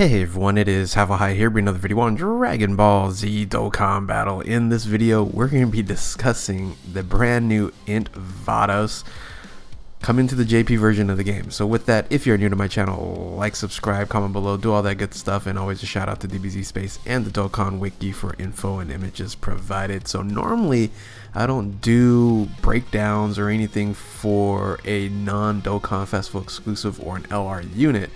Hey everyone, it is Habohiee here, bringing another video on Dragon Ball Z Dokkan Battle. In this video, we're going to be discussing the brand new INT Vados coming to the JP version of the game. So with that, if you're new to my channel, like, subscribe, comment below, do all that good stuff, and always a shout out to DBZ Space and the Dokkan Wiki for info and images provided. So normally, I don't do breakdowns or anything for a non-Dokkan Festival exclusive or an LR unit.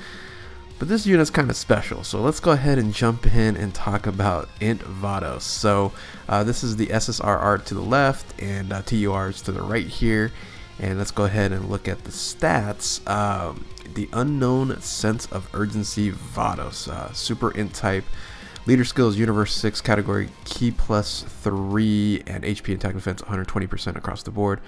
But this unit's kind of special, so let's go ahead and jump in and talk about INT Vados. So this is the SSR art to the left and TURs to the right here. And let's go ahead and look at the stats. The Unknown Sense of Urgency Vados, Super INT type. Leader skills Universe 6 category, Ki +3, and HP attack defense 120% across the board.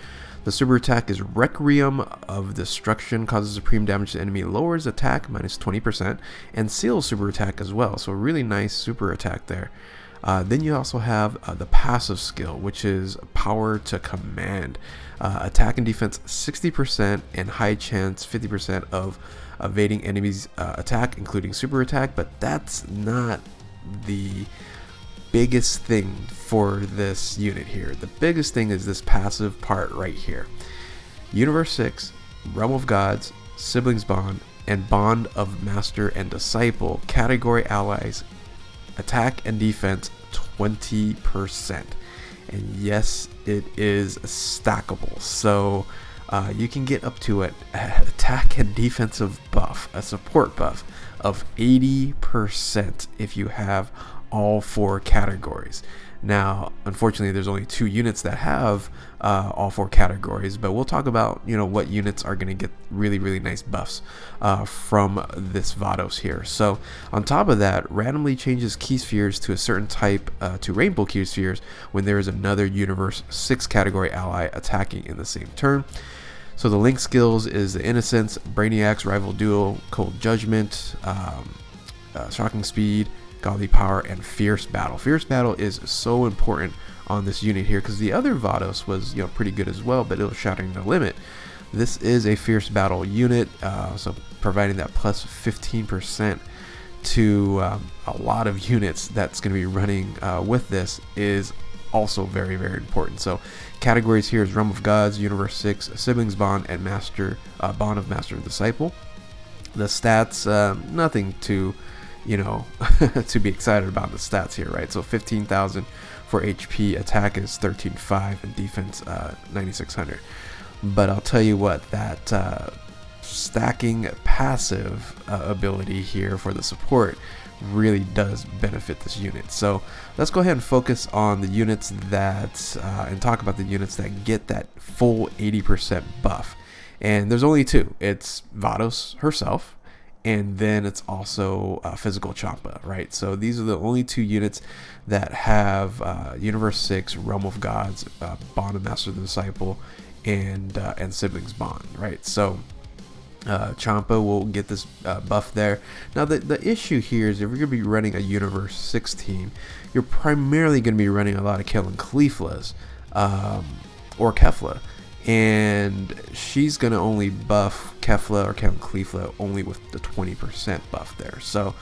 The super attack is Requiem of Destruction, causes supreme damage to enemy, lowers attack -20%, and seals super attack as well. So really nice super attack there. Then you also have the passive skill, which is Power to Command. Attack and defense 60% and high chance 50% of evading enemies' attack, including super attack, but that's not the biggest thing for this unit here. The biggest thing is this passive part right here. Universe 6, Realm of Gods, Siblings Bond, and Bond of Master and Disciple category allies attack and defense 20%. And yes, it is stackable. So you can get up to an attack and defensive buff, a support buff of 80% if you have all 4 categories. Now, unfortunately, there's only 2 units that have all 4 categories, but we'll talk about what units are going to get really nice buffs from this Vados here. So on top of that, randomly changes key spheres to a certain type to rainbow key spheres when there is another Universe 6 category ally attacking in the same turn. So the link skills is the Innocence, Brainiac's Rival Duel, Cold Judgment, Shocking Speed, Godly Power, and Fierce Battle. Fierce Battle is so important on this unit here because the other Vados was pretty good as well, but it was Shattering the Limit. This is a Fierce Battle unit, so providing that plus 15% to a lot of units that's going to be running with this is also very important. So categories here is Realm of Gods, Universe 6, Siblings Bond, and Bond of Master and Disciple. The stats, nothing to to be excited about the stats here, right? So 15,000 for HP, attack is 13,500, and defense 9,600. But I'll tell you what, that stacking passive ability here for the support really does benefit this unit. So let's go ahead and focus on the units that and talk about the units that get that full 80% buff. And there's only 2. It's Vados herself, and then it's also Physical Champa, right? So these are the only 2 units that have Universe 6, Realm of Gods, Bond of Master the Disciple, and Siblings Bond, right? So Champa will get this buff there. Now the issue here is if you're going to be running a Universe 6 team, you're primarily going to be running a lot of Kellen Khalifa's or Kefla. And she's going to only buff Kefla or Kellen Khalifa only with the 20% buff there. So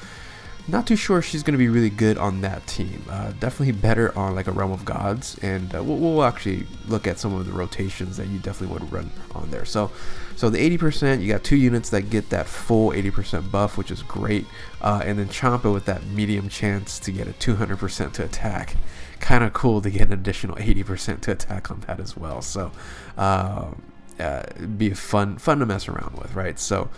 not too sure she's going to be really good on that team. Definitely better on like a Realm of Gods. And we'll actually look at some of the rotations that you definitely would run on there. So the 80%, you got 2 units that get that full 80% buff, which is great. And then Champa with that medium chance to get a 200% to attack. Kind of cool to get an additional 80% to attack on that as well. So it'd be fun to mess around with, right? So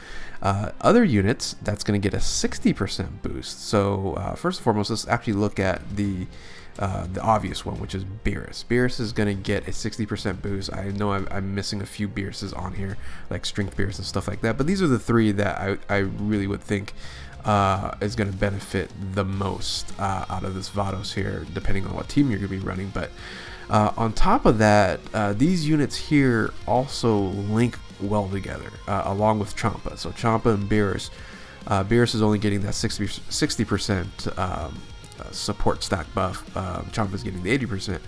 other units, that's going to get a 60% boost. So first and foremost, let's actually look at the obvious one, which is Beerus. Beerus is going to get a 60% boost. I know I'm missing a few Beeruses on here, like Strength Beerus and stuff like that, but these are the 3 that I really would think is going to benefit the most out of this Vados here, depending on what team you're going to be running. But on top of that, these units here also link well together, along with Champa. So Champa and Beerus. Beerus is only getting that 60% support stack buff. Champa's getting the 80%.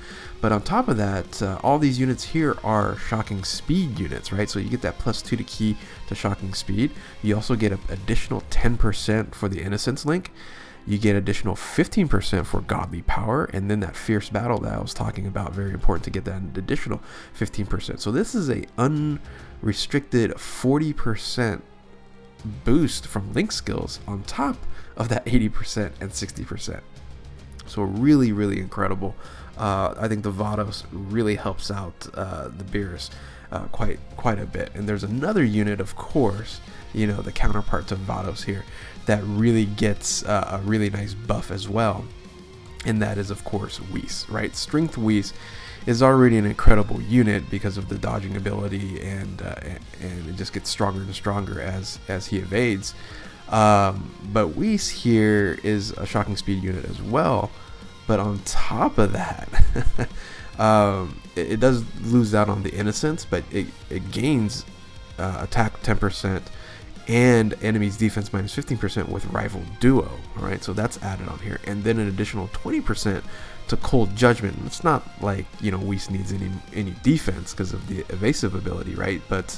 But on top of that, all these units here are shocking speed units, right? So you get that +2 to key to shocking speed. You also get an additional 10% for the innocence link. You get additional 15% for godly power, and then that fierce battle that I was talking about, very important to get that additional 15%. So this is a unrestricted 40% boost from link skills on top of that 80% and 60%. So really, really incredible. I think the Vados really helps out the Beerus quite a bit. And there's another unit, of course, you know, the counterpart to Vados here, that really gets a really nice buff as well, and that is, of course, Whis, right? Strength Whis is already an incredible unit because of the dodging ability, and it just gets stronger and stronger as he evades. But Whis here is a shocking speed unit as well, but on top of that, it does lose out on the innocence, but it gains attack 10%. And enemy's defense minus 15% with rival duo. All right, so that's added on here, and then an additional 20% to cold judgment. It's not like, you know, Whis needs any defense because of the evasive ability, right? But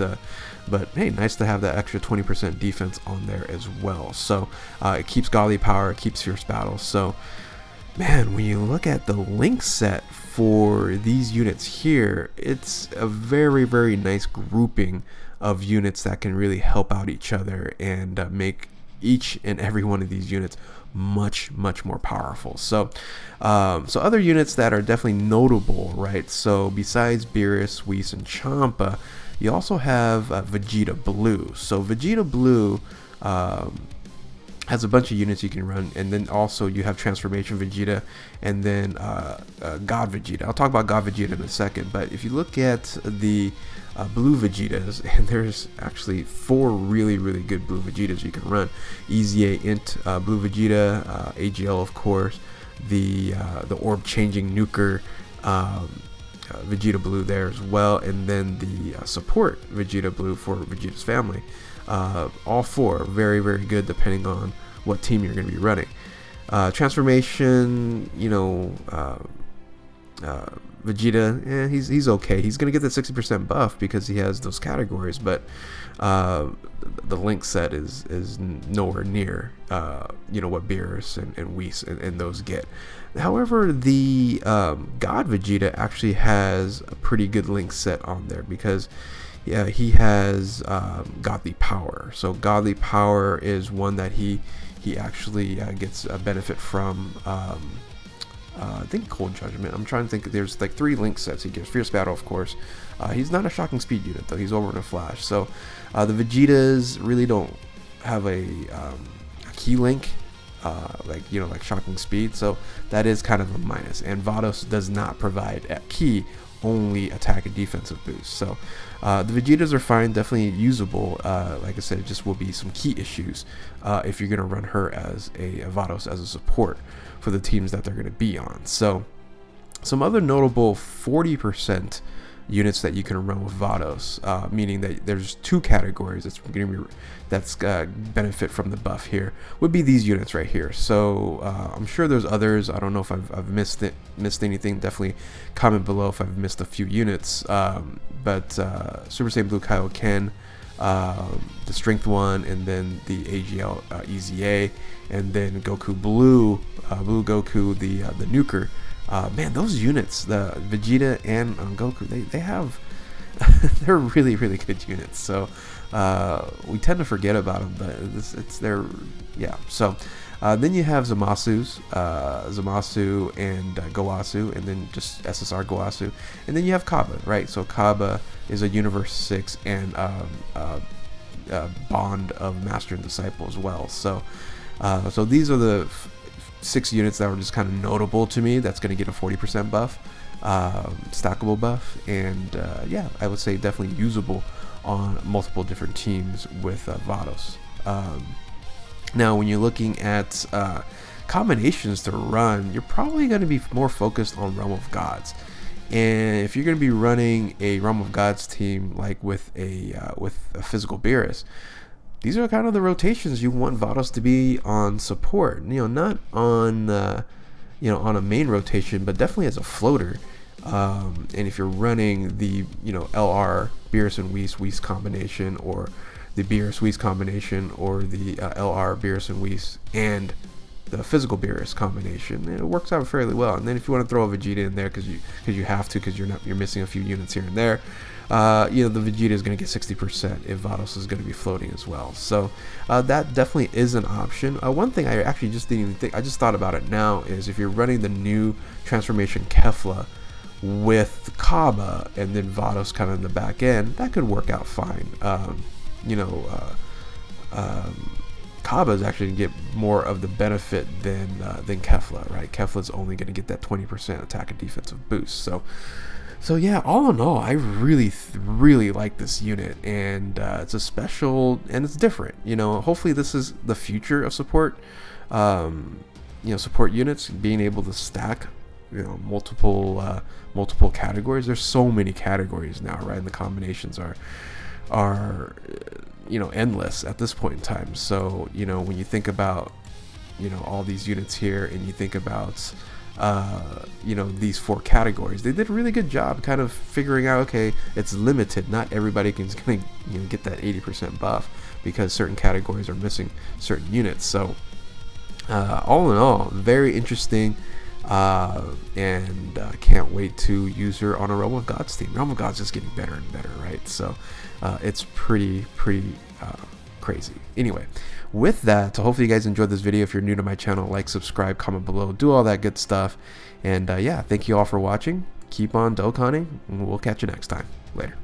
hey, nice to have that extra 20% defense on there as well. So it keeps godly power, it keeps fierce battle. So man, when you look at the link set for these units here, it's a very, very nice grouping of units that can really help out each other and make each and every one of these units much more powerful. So other units that are definitely notable, right? So besides Beerus, Whis, and Champa, you also have Vegeta Blue. So Vegeta Blue has a bunch of units you can run, and then also you have Transformation Vegeta, and then God Vegeta. I'll talk about God Vegeta in a second, but if you look at the blue Vegetas, and there's actually 4 really good blue Vegetas you can run. Easy A INT blue Vegeta, AGL, of course, the orb changing nuker Vegeta Blue there as well, and then the support Vegeta Blue for Vegeta's family. All 4 very good depending on what team you're going to be running. Transformation, you know, Vegeta, he's okay. He's gonna get that 60% buff because he has those categories, but the link set is nowhere near you know, what Beerus and Whis and those get. However, the God Vegeta actually has a pretty good link set on there because he has godly power. So godly power is one that he actually gets a benefit from. I think Cold Judgment. I'm trying to think. There's like 3 link sets he gives. Fierce Battle, of course. He's not a shocking speed unit though. He's over in a flash. So the Vegetas really don't have a key link, like, you know, like shocking speed. So that is kind of a minus. And Vados does not provide a key, only attack and defensive boost. So the Vegetas are fine, definitely usable. Like I said, it just will be some key issues if you're gonna run her as a Vados as a support for the teams that they're going to be on. So some other notable 40% units that you can run with Vados, meaning that there's 2 categories that's benefit from the buff here, would be these units right here. So I'm sure there's others. I don't know if I've missed anything. Definitely comment below if I've missed a few units. But Super Saiyan Blue Kaioken, the Strength one, and then the AGL Easy A, and then Goku Blue, Blue Goku, the Nuker. Man, those units, the Vegeta and Goku, they have they're really good units. So we tend to forget about them, but it's their, yeah. So then you have Zamasu and Gowasu, and then just SSR Gowasu, and then you have Kaba, right? So Kaba is a Universe 6 and bond of Master and Disciple as well. So so these are the 6 units that were just kind of notable to me that's going to get a 40% buff, stackable buff, and yeah, I would say definitely usable on multiple different teams with Vados. Now when you're looking at combinations to run, you're probably going to be more focused on Realm of Gods. And if you're going to be running a Realm of Gods team like with a physical Beerus, these are kind of the rotations you want Vados to be on support. You know, not on on a main rotation, but definitely as a floater. And if you're running the LR Beerus and Whis combination, or the Beerus Whis combination, or the LR Beerus and Whis and the physical Beerus combination, it works out fairly well. And then if you want to throw a Vegeta in there because you have to, because you're missing a few units here and there, the Vegeta is going to get 60% if Vados is going to be floating as well. So that definitely is an option. One thing I actually just didn't even think, I just thought about it now, is if you're running the new transformation Kefla with Kaba and then Vados kind of in the back end, that could work out fine. Kaba is actually going to get more of the benefit than Kefla, right? Kefla is only going to get that 20% attack and defensive boost. So yeah, all in all, I really like this unit, and it's a special and it's different. Hopefully this is the future of support. Support units being able to stack multiple categories. There's so many categories now, right? And the combinations are endless at this point in time. So when you think about all these units here, and you think about these 4 categories, they did a really good job kind of figuring out, okay, it's limited, not everybody can get that 80% buff, because certain categories are missing certain units. So all in all, very interesting, and can't wait to use her on a Realm of Gods team. Realm of Gods is getting better and better, right? So it's pretty crazy. Anyway, with that, so hopefully you guys enjoyed this video. If you're new to my channel, like, subscribe, comment below, do all that good stuff. And yeah, thank you all for watching. Keep on Dokkaning, and we'll catch you next time. Later.